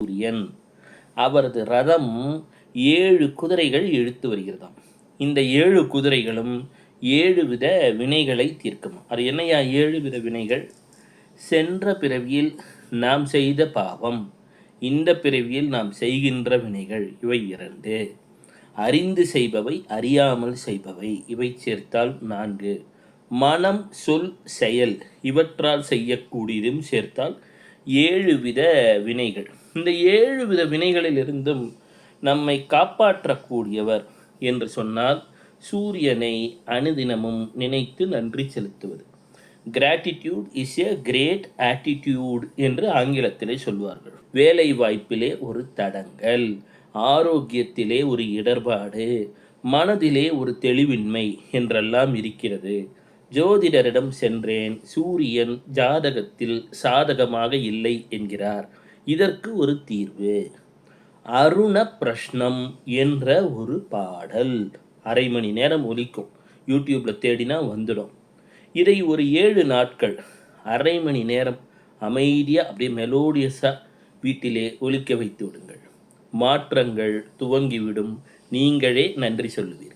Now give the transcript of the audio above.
சூரியன். அவரது ரதம் 7 குதிரைகள் இழுத்து வருகிறதாம். இந்த 7 குதிரைகளும் 7 வித வினைகளை தீர்க்குமா. அது என்னையா 7 வித வினைகள்? சென்ற பிறவியில் நாம் செய்த பாவம், இந்த பிறவியில் நாம் செய்கின்ற வினைகள், இவை 2. அறிந்து செய்பவை, அறியாமல் செய்பவை, இவை சேர்த்தால் 4. மனம், சொல், செயல் இவற்றால் செய்யக்கூடியதும் சேர்த்தால் 7 வித வினைகள். இந்த 7 வித வினைகளிலிருந்தும் நம்மை காப்பாற்றக்கூடியவர் என்று சொன்னால் சூரியனை அனுதினமும் நினைத்து நன்றி செலுத்துவது. Gratitude is a great attitude என்று ஆங்கிலத்திலே சொல்வார்கள். வேலை வாய்ப்பிலே ஒரு தடங்கல், ஆரோக்கியத்திலே ஒரு இடர்பாடு, மனதிலே ஒரு தெளிவின்மை என்றெல்லாம் இருக்கிறது. ஜோதிடரிடம் சென்றேன், சூரியன் ஜாதகத்தில் சாதகமாக இல்லை என்கிறார். இதற்கு ஒரு தீர்வு அருண பிரஷ்னம் என்ற ஒரு பாடல். அரை மணி நேரம் ஒலிக்கும், யூடியூப்பில் தேடினா வந்துடும். இதை ஒரு 7 நாட்கள் அரை மணி நேரம் அமைதியாக அப்படியே மெலோடியஸாக வீட்டிலே ஒலிக்க வைத்து விடுங்கள். மாற்றங்கள் துவங்கிவிடும். நீங்களே நன்றி சொல்லுவீர்கள்.